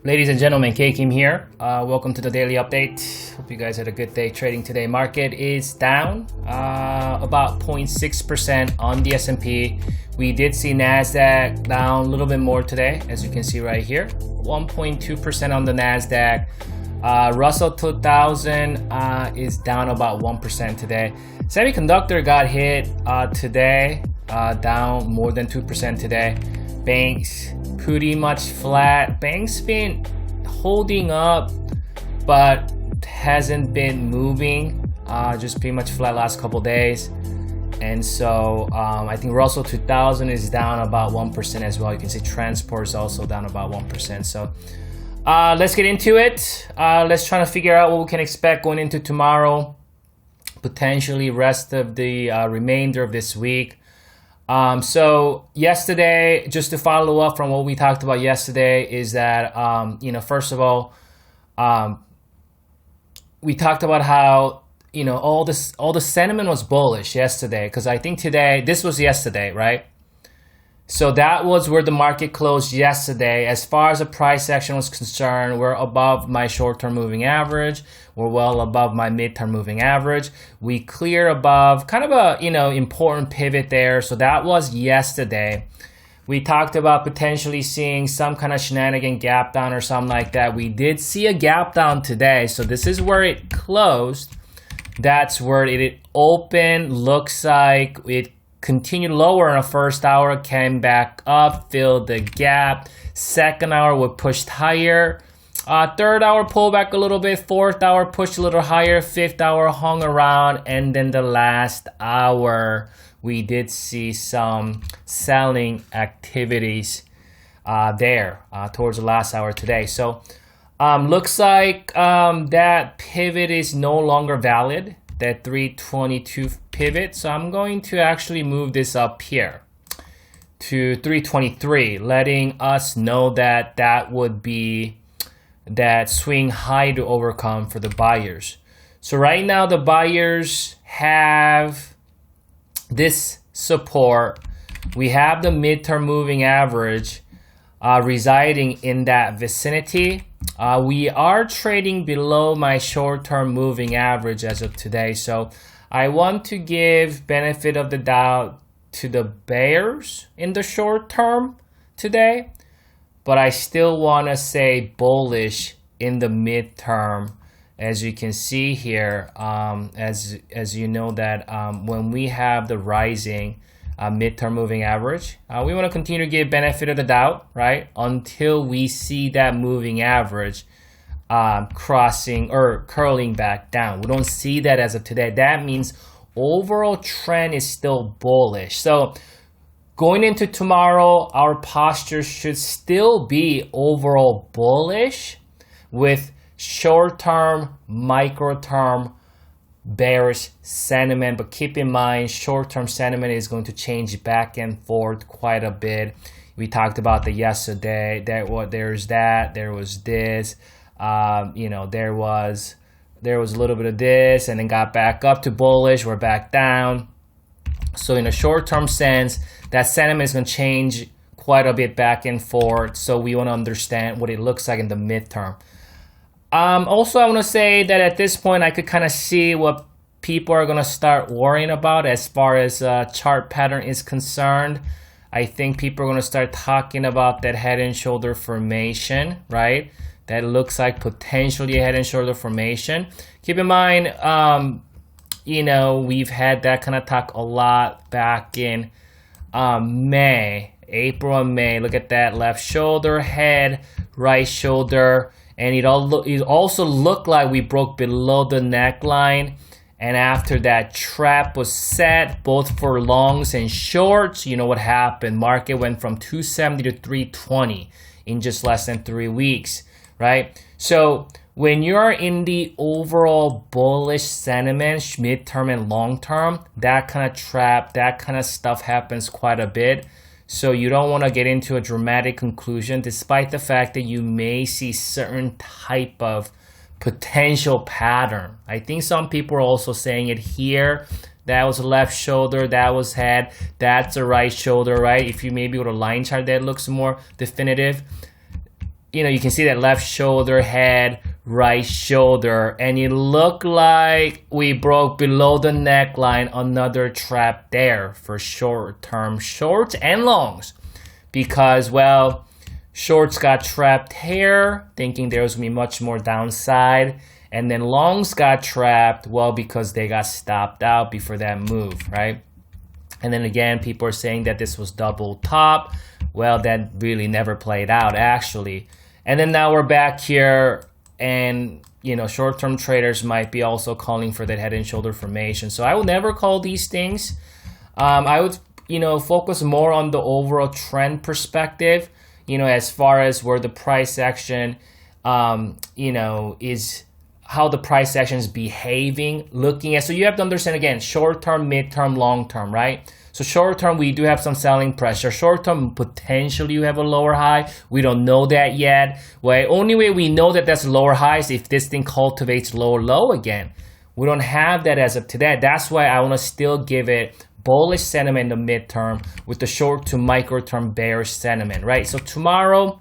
Ladies and gentlemen, K Kim here. Welcome to the daily update. Hope you guys had a good day trading today. Market is down about 0.6% on the S&P. We did see NASDAQ down a little bit more today, as you can see right here. 1.2% on the NASDAQ. Russell 2000 is down about 1% today. Semiconductor got hit today, down more than 2% today. Banks pretty much flat. Banks been holding up but hasn't been moving, just pretty much flat last couple days. And so I think Russell 2000 is down about 1% as well. You can see transport is also down about 1%. So let's get into it. Let's try to figure out what we can expect going into tomorrow, potentially rest of the remainder of this week. So yesterday, just to follow up from what we talked about yesterday, is that, first of all, we talked about how, all the sentiment was bullish yesterday, because I think this was yesterday, right? So that was where the market closed yesterday. As far as the price action was concerned, we're above my short-term moving average. We're well above my mid-term moving average. We clear above kind of a, important pivot there. So that was yesterday. We talked about potentially seeing some kind of shenanigan gap down or something like that. We did see a gap down today. So this is where it closed. That's where it opened. Looks like it continued lower in the first hour, came back up, filled the gap. Second hour we pushed higher. Third hour pulled back a little bit. Fourth hour pushed a little higher. Fifth hour hung around. And then the last hour, we did see some selling activities there towards the last hour today. So looks like that pivot is no longer valid, that 322 pivot. So I'm going to actually move this up here to 323, letting us know that that would be that swing high to overcome for the buyers. So right now the buyers have this support. We have the midterm moving average residing in that vicinity. We are trading below my short-term moving average as of today. So I want to give benefit of the doubt to the bears in the short term today, but I still want to say bullish in the midterm. As you can see here, as you know that when we have the rising midterm moving average, we want to continue to give benefit of the doubt, right? Until we see that moving average crossing or curling back down. We don't see that as of today. That means overall trend is still bullish. So going into tomorrow, our posture should still be overall bullish with short-term, micro-term bearish sentiment. But keep in mind, short-term sentiment is going to change back and forth quite a bit. We talked about the yesterday. There's that. There was this. There was a little bit of this, and then got back up to bullish. We're back down. So in a short-term sense, that sentiment is going to change quite a bit back and forth. So we want to understand what it looks like in the midterm. Also, I want to say that at this point, I could kind of see what people are going to start worrying about as far as chart pattern is concerned. I think people are going to start talking about that head and shoulder formation, right? That looks like potentially a head and shoulder formation. Keep in mind, we've had that kind of talk a lot back in April and May. Look at that left shoulder, head, right shoulder. And it also looked like we broke below the neckline. And after that trap was set, both for longs and shorts, you know what happened? Market went from 270 to 320 in just less than 3 weeks, right? So when you're in the overall bullish sentiment, midterm and long term, that kind of trap, that kind of stuff happens quite a bit. So you don't want to get into a dramatic conclusion, despite the fact that you may see certain type of potential pattern. I think some people are also saying it here. That was a left shoulder, that was head, that's a right shoulder, right? If you maybe with a line chart that looks more definitive. you can see that left shoulder, head, right shoulder, and it looked like we broke below the neckline, another trap there for short-term shorts and longs, because, well, shorts got trapped here, thinking there was going to be much more downside, and then longs got trapped, well, because they got stopped out before that move, right? And then again, people are saying that this was double top. Well, that really never played out, actually. And then now we're back here, and short-term traders might be also calling for that head and shoulder formation. So I would never call these things. I would focus more on the overall trend perspective, as far as where the price action is, how the price action is behaving, looking at. So you have to understand, again, short-term, mid-term, long-term, right? So short-term, we do have some selling pressure. Short-term, potentially you have a lower high. We don't know that yet. Well, only way we know that that's lower high is if this thing cultivates lower low again. We don't have that as of today. That's why I want to still give it bullish sentiment in the midterm with the short to micro-term bearish sentiment, right? So tomorrow,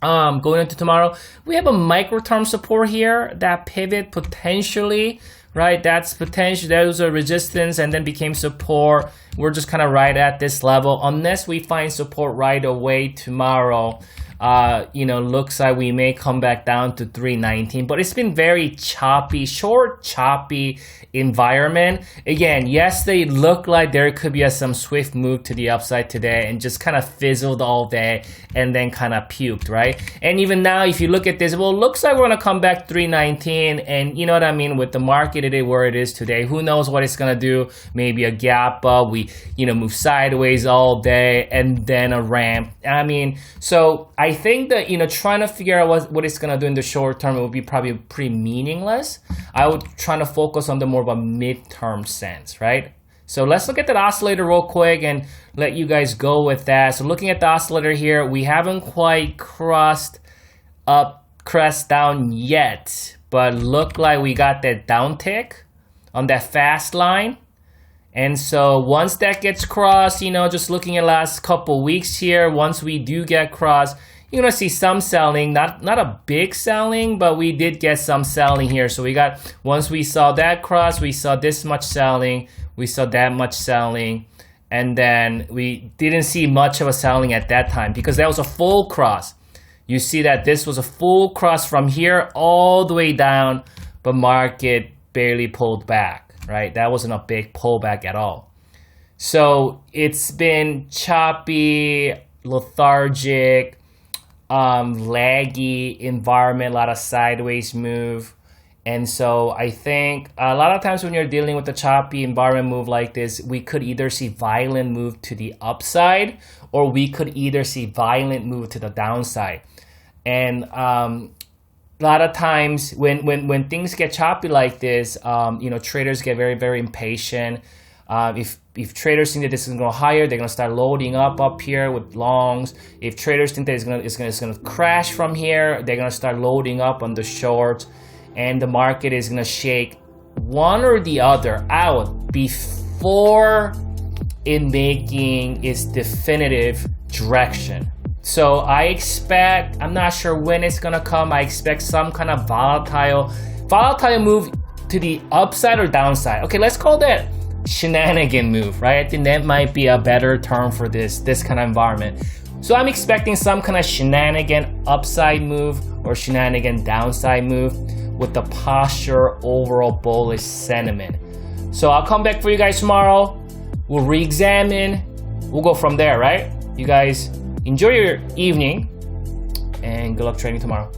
going into tomorrow, we have a micro-term support here, that pivot potentially, right? That's potential. That was a resistance and then became support. We're just kind of right at this level. Unless we find support right away tomorrow, looks like we may come back down to 319. But it's been very choppy, choppy environment. Again, yes, they look like there could be some swift move to the upside today and just kind of fizzled all day and then kind of puked, right? And even now, if you look at this, well, it looks like we're going to come back 319. And you know what I mean? With the market today where it is today, who knows what it's going to do? Maybe a gap up. We, move sideways all day and then a ramp. I mean, so I think that, trying to figure out what it's going to do in the short term, it would be probably pretty meaningless. I would try to focus on the more of a mid-term sense, right? So let's look at that oscillator real quick and let you guys go with that. So looking at the oscillator here, we haven't quite crossed up, crest down yet, but look like we got that down tick on that fast line. And so once that gets crossed, just looking at last couple weeks here, once we do get crossed, you're going to see some selling, not a big selling, but we did get some selling here. So once we saw that cross, we saw this much selling, we saw that much selling, and then we didn't see much of a selling at that time because that was a full cross. You see that this was a full cross from here all the way down, but market barely pulled back. Right, that wasn't a big pullback at all. So it's been choppy, lethargic, laggy environment, a lot of sideways move. And so I think a lot of times when you're dealing with a choppy environment move like this, we could either see violent move to the upside or we could either see violent move to the downside. And a lot of times when things get choppy like this, traders get very, very impatient. If traders think that this is going to go higher, they're going to start loading up here with longs. If traders think that it's going to crash from here, they're going to start loading up on the shorts, and the market is going to shake one or the other out before it making its definitive direction. So I expect, I'm not sure when it's gonna come, I expect some kind of volatile move to the upside or downside. Okay, let's call that shenanigan move, right? I think that might be a better term for this kind of environment. So I'm expecting some kind of shenanigan upside move or shenanigan downside move with the posture overall bullish sentiment. So I'll come back for you guys tomorrow. We'll re-examine. We'll go from there, right? You guys enjoy your evening and good luck trading tomorrow.